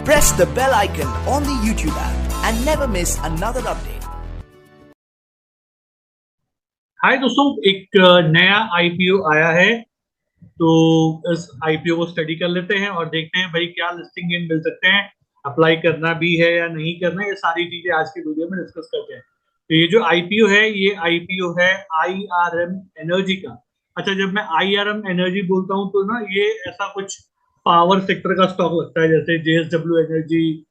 press the bell icon on the YouTube app and never miss another update. हाय दोस्तों, एक नया IPO आया है, तो इस आईपीओ को स्टडी कर लेते हैं और देखते हैं भाई क्या लिस्टिंग गेन मिल सकते हैं, अप्लाई करना भी है या नहीं करना, ये सारी चीजें आज की वीडियो में डिस्कस करते हैं। तो ये जो आईपीओ है, ये आईपीओ है आईआरएम एनर्जी का। अच्छा, जब मैं आईआरएम एनर्जी बोलता हूँ तो ना, ये ऐसा कुछ पावर सेक्टर का स्टॉक लगता है, जैसे जेएसडब्ल्यू एनर्जी,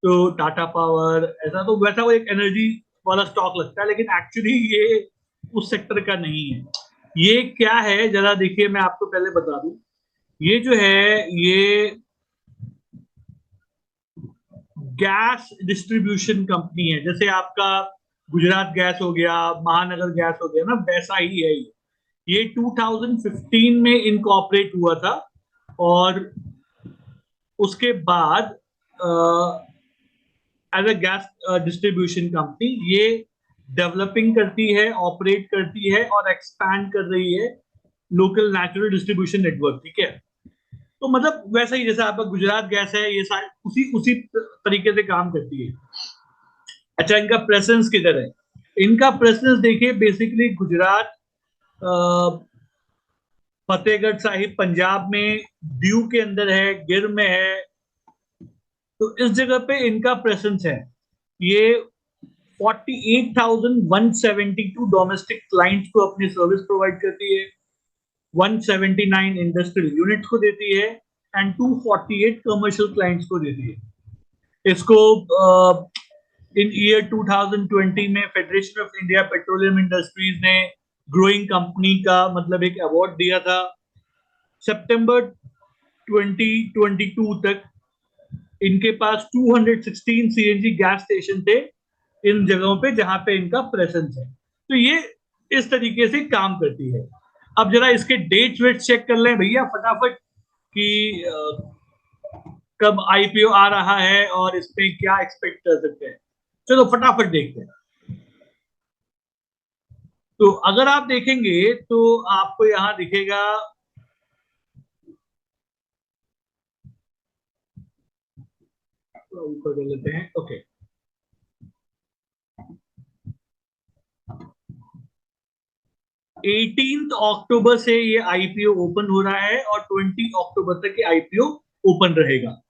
तो टाटा पावर, ऐसा तो वैसा वो एक एनर्जी वाला स्टॉक लगता है, लेकिन एक्चुअली ये उस सेक्टर का नहीं है। ये क्या है जरा देखिए, मैं आपको पहले बता दूं। ये जो है, ये गैस डिस्ट्रीब्यूशन कंपनी है। जैसे आपका गुजरात गैस हो गया, महानगर गैस हो गया ना, वैसा ही है ये 2015 में इनकॉर्पोरेट हुआ था और उसके बाद as a gas distribution company ये डेवलपिंग करती है, ऑपरेट करती है और एक्सपैंड कर रही है लोकल नेचुरल डिस्ट्रीब्यूशन नेटवर्क। ठीक है, तो मतलब वैसा ही जैसे आपका गुजरात गैस है, ये सारे उसी उसी तरीके से काम करती है। अच्छा, इनका प्रेजेंस किधर है? इनका प्रेजेंस देखिए, बेसिकली गुजरात, फतेहगढ़ साहिब पंजाब में, दीव के अंदर है, गिर में है, तो इस जगह पे इनका प्रेजेंस है। ये 48,172 डोमेस्टिक क्लाइंट्स को अपनी सर्विस प्रोवाइड करती है, 179 इंडस्ट्रियल यूनिट्स को देती है एंड 248 कमर्शियल क्लाइंट्स को देती है। इसको इन ईयर 2020 में federation of India petroleum industries ने ग्रोइंग कंपनी का मतलब एक अवार्ड दिया था। सितंबर 2022 तक इनके पास 216 सीएनजी गैस स्टेशन थे इन जगहों पे जहां पे इनका प्रेजेंस है। तो ये इस तरीके से काम करती है। अब जरा इसके डेट वेट चेक कर लें भैया फटाफट कि कब आईपीओ आ रहा है और इसमें क्या एक्सपेक्ट कर सकते हैं। चलो फटाफट देखते हैं। तो अगर आप देखेंगे तो आपको यहां दिखेगा, ऊपर कर लेते हैं, ओके। 18 अक्टूबर से ये आईपीओ ओपन हो रहा है और 20 अक्टूबर तक ये आईपीओ ओपन रहेगा।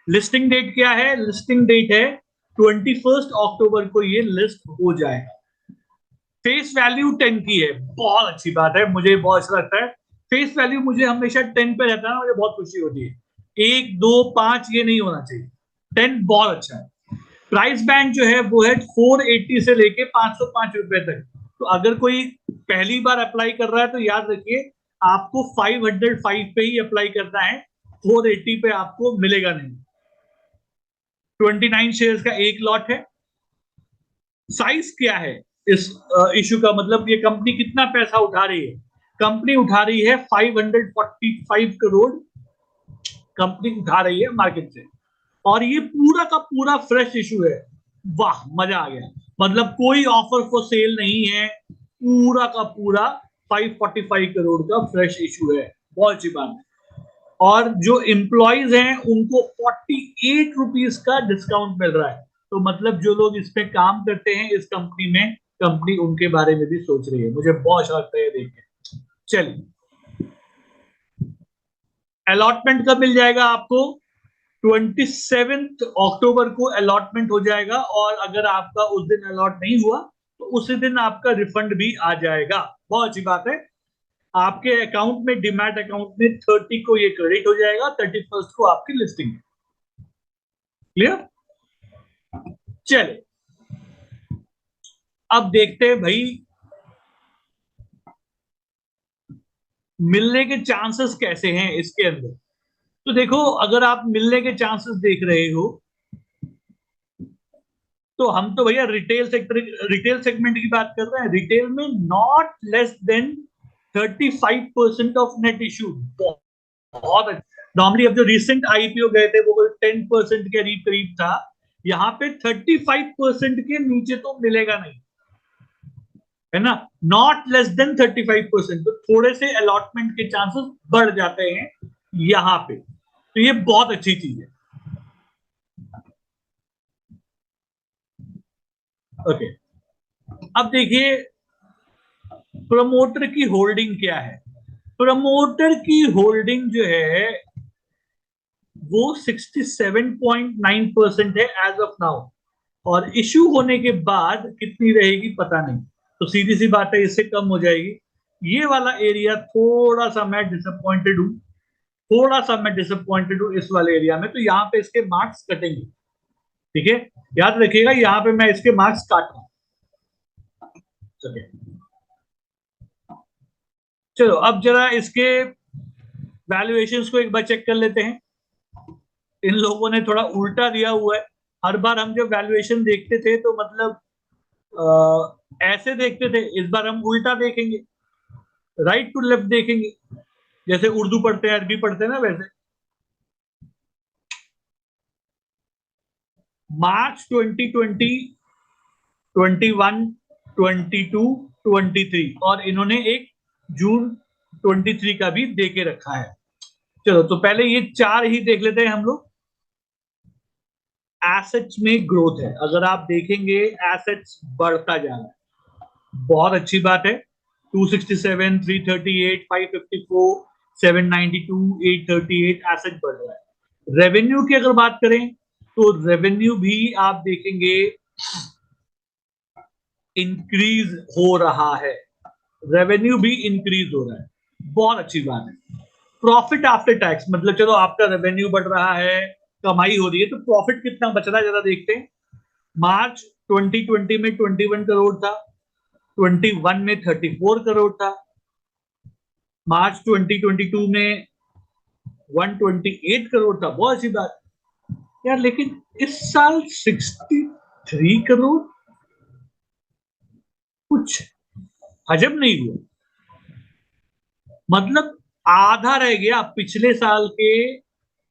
लिस्टिंग डेट क्या है? लिस्टिंग डेट है 21 अक्टूबर को ये लिस्ट हो जाएगा। फेस वैल्यू 10 की है, बहुत अच्छी बात है, मुझे बहुत अच्छा लगता है। फेस वैल्यू मुझे हमेशा 10 पे रहता है, मुझे बहुत खुशी होती है। 1, 2, 5 ये नहीं होना चाहिए, 10 बहुत अच्छा है। प्राइस बैंड जो है वो है 480 से लेके 505 रुपए तक। तो अगर कोई पहली बार अप्लाई कर रहा है तो याद रखिए, आपको 505 पे ही अप्लाई करना है, 480 पे आपको मिलेगा नहीं। 29 शेयर्स का एक लॉट है। साइज क्या है इस इशू का? मतलब ये कंपनी कितना पैसा उठा रही है? कंपनी उठा रही है 545 करोड़ कंपनी उठा रही है मार्केट से, और ये पूरा का पूरा फ्रेश इशू है। वाह, मजा आ गया। मतलब कोई ऑफर फॉर सेल नहीं है, पूरा का पूरा 545 करोड़ का फ्रेश इशू है, बहुत अच्छी बात है। और जो एम्प्लॉइज हैं उनको 48 रुपीज का डिस्काउंट मिल रहा है। तो मतलब जो लोग इस पे काम करते हैं इस कंपनी में, कंपनी उनके बारे में भी सोच रही है। मुझे बहुत अच्छा लगता है देख के। चलिए, अलॉटमेंट कब मिल जाएगा आपको? 27 अक्टूबर को अलॉटमेंट हो जाएगा, और अगर आपका उस दिन अलॉट नहीं हुआ तो उसी दिन आपका रिफंड भी आ जाएगा। बहुत अच्छी बात है। आपके अकाउंट में, डीमैट अकाउंट में 30 को ये क्रेडिट हो जाएगा, 31 को आपकी लिस्टिंग। क्लियर? चले, अब देखते हैं भाई मिलने के चांसेस कैसे हैं इसके अंदर। तो देखो, अगर आप मिलने के चांसेस देख रहे हो तो हम तो भैया रिटेल सेगमेंट की बात कर रहे हैं। रिटेल में not less than 35% of net issue, बहुत अच्छा। नॉर्मली अब जो रिसेंट आईपीओ गए थे वो 10% के करीब करीब था, यहाँ पे 35% के नीचे तो मिलेगा नहीं, है ना। नॉट लेस देन 35%, तो थोड़े से अलॉटमेंट के चांसेस बढ़ जाते हैं यहाँ पे, तो ये बहुत अच्छी चीज है। ओके, अब देखिए प्रमोटर की होल्डिंग क्या है। प्रमोटर की होल्डिंग जो है वो 67.9% है एज ऑफ नाउ, और इशू होने के बाद कितनी रहेगी पता नहीं, तो सीधी सी बात है इससे कम हो जाएगी। ये वाला एरिया थोड़ा सा मैं डिसअपॉइंटेड हूं, थोड़ा सा मैं डिसअपॉइंटेड हूं इस वाले एरिया में, तो यहाँ पे इसके मार्क्स कटेंगे। ठीक है, याद रखिएगा यहाँ पे मैं इसके मार्क्स काट रहा हूं। चलो अब जरा इसके वैल्यूएशंस को एक बार चेक कर लेते हैं। इन लोगों ने थोड़ा उल्टा दिया हुआ है। हर बार हम जब वैल्यूएशन देखते थे तो मतलब ऐसे देखते थे, इस बार हम उल्टा देखेंगे, राइट टू लेफ्ट देखेंगे, जैसे उर्दू पढ़ते हैं अरबी पढ़ते हैं ना वैसे। मार्च 2020, 21, 22, 23 और इन्होंने एक जून 23 का भी दे के रखा है। चलो तो पहले ये चार ही देख लेते हैं हम लोग। एसेट्स में ग्रोथ है, अगर आप देखेंगे एसेट्स बढ़ता जा रहा है, बहुत अच्छी बात है। 267, 338, 554, 792, 838 एसेट बढ़ रहा है। रेवेन्यू की अगर बात करें तो रेवेन्यू भी आप देखेंगे इंक्रीज हो रहा है, रेवेन्यू भी इंक्रीज हो रहा है, बहुत अच्छी बात है। प्रॉफिट आफ्टर टैक्स, मतलब चलो आपका रेवेन्यू बढ़ रहा है, कमाई हो रही है, तो प्रॉफिट कितना बच रहा है जरा देखते हैं। मार्च 2020 में 21 करोड़ था, 21 में 34 करोड़ था, मार्च 2022 में 128 करोड़ था, बहुत अच्छी बात यार। लेकिन इस साल 63 करोड़, कुछ हजम नहीं हुआ, मतलब आधा रह गया पिछले साल के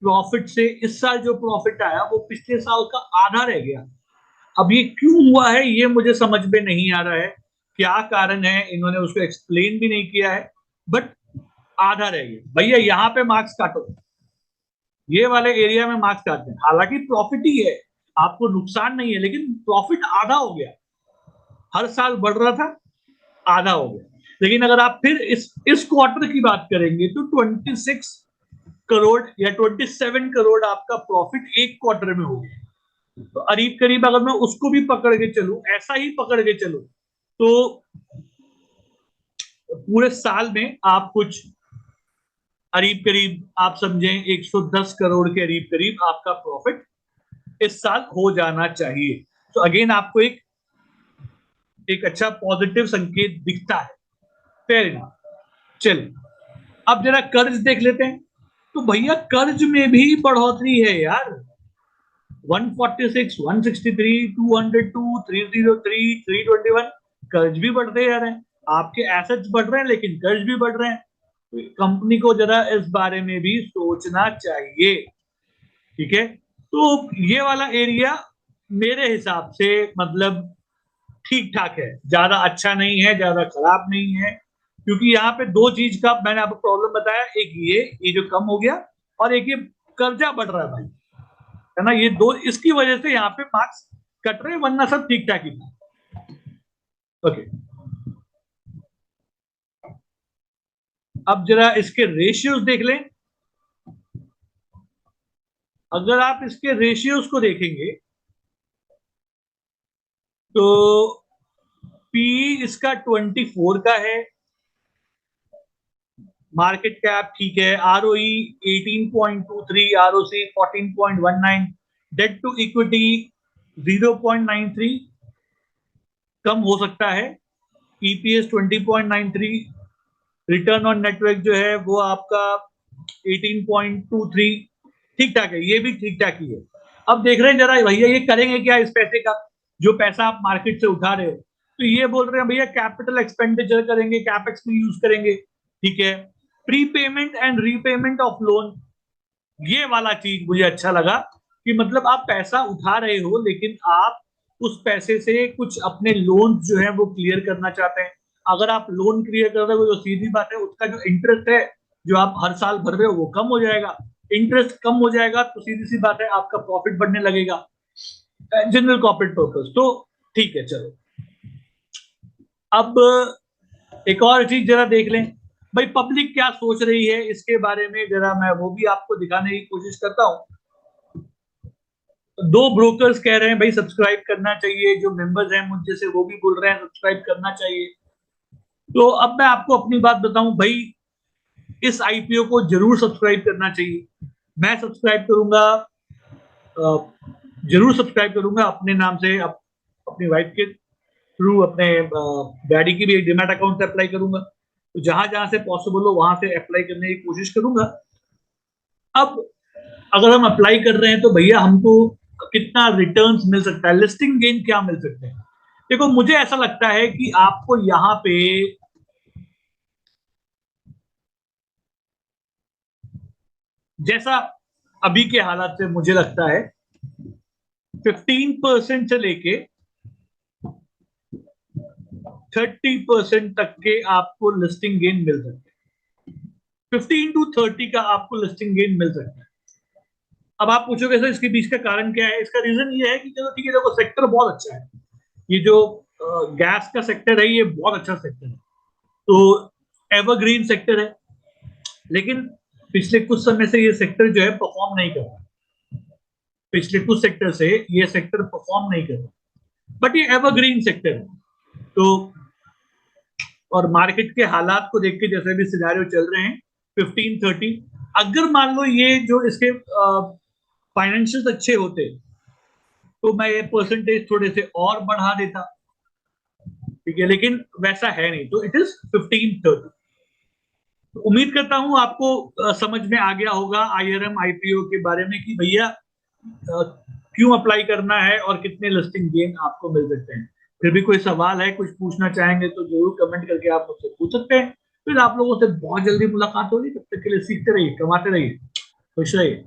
प्रॉफिट से। इस साल जो प्रॉफिट आया वो पिछले साल का आधा रह गया। अब ये क्यों हुआ है ये मुझे समझ में नहीं आ रहा है, क्या कारण है, इन्होंने उसको एक्सप्लेन भी नहीं किया है, बट आधा रह गया। भैया यहाँ पे मार्क्स काटो, ये वाले एरिया में मार्क्स काटते हैं, हालांकि प्रॉफिट ही है, आपको नुकसान नहीं है, लेकिन प्रॉफिट आधा हो गया। हर साल बढ़ रहा था, आधा हो गया। लेकिन अगर आप फिर इस क्वार्टर की बात करेंगे तो 26 करोड़ या 27 करोड़ आपका प्रॉफिट एक क्वार्टर में हो गया। तो करीब करीब अगर मैं उसको भी पकड़ के चलूं, ऐसा ही पकड़ के चलूं, तो पूरे साल में आप कुछ करीब करीब आप समझें 110 करोड़ के करीब करीब आपका प्रॉफिट इस साल हो जाना चाहिए। तो अगेन आपको एक अच्छा पॉजिटिव संकेत दिखता है, फेयर इनफ। चलिए अब जरा कर्ज देख लेते हैं। तो भैया कर्ज में भी बढ़ोतरी है यार, 146, 163, 202, 303, 321, कर्ज भी बढ़ते जा रहे हैं। आपके एसेट्स बढ़ रहे हैं लेकिन कर्ज भी बढ़ रहे हैं, तो कंपनी को जरा इस बारे में भी सोचना चाहिए। ठीक है, तो ये वाला एरिया मेरे हिसाब से मतलब ठीक ठाक है, ज्यादा अच्छा नहीं है, ज्यादा खराब नहीं है, क्योंकि यहाँ पे दो चीज का मैंने आपको प्रॉब्लम बताया, एक ये जो कम हो गया, और एक ये कर्जा बढ़ रहा है भाई, है ना, ये दो, इसकी वजह से यहाँ पे मार्क्स कट रहे हैं, वरना सब ठीक ठाक ही था। ओके, अब जरा इसके रेशियोज देख लें। अगर आप इसके रेशियोज को देखेंगे तो पी इसका 24 का है, मार्केट कैप ठीक है, ROE 18.23, ROC 14.19, debt to equity 0.93, कम हो सकता है, ईपीएस 20.93, रिटर्न ऑन नेटवर्क जो है वो आपका 18.23, ठीक ठाक है, ये भी ठीक ठाक ही है। अब देख रहे हैं जरा भैया ये करेंगे क्या इस पैसे का, जो पैसा आप मार्केट से उठा रहे हो, तो ये बोल रहे हैं भैया कैपिटल एक्सपेंडिचर करेंगे, कैपेक्स में यूज करेंगे। ठीक है, prepayment and repayment of loan, ये वाला चीज मुझे अच्छा लगा, कि मतलब आप पैसा उठा रहे हो लेकिन आप उस पैसे से कुछ अपने लोन जो है वो क्लियर करना चाहते हैं। अगर आप लोन क्लियर कर रहे हो तो सीधी बात है उसका जो इंटरेस्ट है जो आप हर साल भर रहे हो वो कम हो जाएगा, इंटरेस्ट कम हो जाएगा तो सीधी सी बात है आपका प्रॉफिट बढ़ने लगेगा, जनरल कॉर्पोरेट पर्पस। तो ठीक है, चलो अब एक और चीज जरा देख लें भाई, पब्लिक क्या सोच रही है इसके बारे में, जरा मैं वो भी आपको दिखाने की कोशिश करता हूं। दो ब्रोकर्स कह रहे हैं भाई सब्सक्राइब करना चाहिए, जो मेंबर्स हैं मुझ जैसे वो भी बोल रहे हैं सब्सक्राइब करना चाहिए। तो अब मैं आपको अपनी बात बताऊं भाई, इस आईपीओ को जरूर सब्सक्राइब करना चाहिए। मैं सब्सक्राइब करूंगा, जरूर सब्सक्राइब करूंगा अपने नाम से, अपनी वाइफ के थ्रू, अपने डैडी की भी एक डीमैट अकाउंट से अप्लाई करूंगा। तो जहां जहां से पॉसिबल हो वहां से अप्लाई करने की कोशिश करूंगा। अब अगर हम अप्लाई कर रहे हैं तो भैया हमको कितना रिटर्न्स मिल सकता है, लिस्टिंग गेन क्या मिल सकते हैं। देखो मुझे ऐसा लगता है कि आपको यहां पे जैसा अभी के हालात से मुझे लगता है 15% से लेके 30% तक के आपको लिस्टिंग गेन मिल सकते हैं। 15 to 30 का आपको लिस्टिंग गेन मिल सकता है। अब आप पूछोगे सर इसके बीच का कारण क्या है, इसका रीजन ये है कि चलो ठीक है, देखो सेक्टर बहुत अच्छा है, ये जो गैस का सेक्टर है ये बहुत अच्छा सेक्टर है, तो एवरग्रीन सेक्टर है। लेकिन पिछले कुछ समय से ये सेक्टर जो है परफॉर्म नहीं कर रहा, पिछले कुछ सेक्टर से ये सेक्टर परफॉर्म नहीं कर रहा, बट ये एवरग्रीन सेक्टर है। तो और मार्केट के हालात को देख के जैसे भी सिनेरियो चल रहे हैं 15-30, अगर मान लो ये जो इसके फाइनेंशियल अच्छे होते तो मैं ये परसेंटेज थोड़े से और बढ़ा देता, ठीक है, लेकिन वैसा है नहीं, तो इट इज 15-30। तो उम्मीद करता हूं आपको समझ में आ गया होगा आईआरएम आईपीओ के बारे में कि भैया क्यों अप्लाई करना है और कितने लिस्टिंग गेन आपको मिल सकते हैं। फिर भी कोई सवाल है, कुछ पूछना चाहेंगे तो जरूर कमेंट करके आप मुझसे पूछ सकते हैं। फिर आप लोगों से बहुत जल्दी मुलाकात होगी, तब तक के लिए सीखते रहिए, कमाते रहिए, खुश रहिए।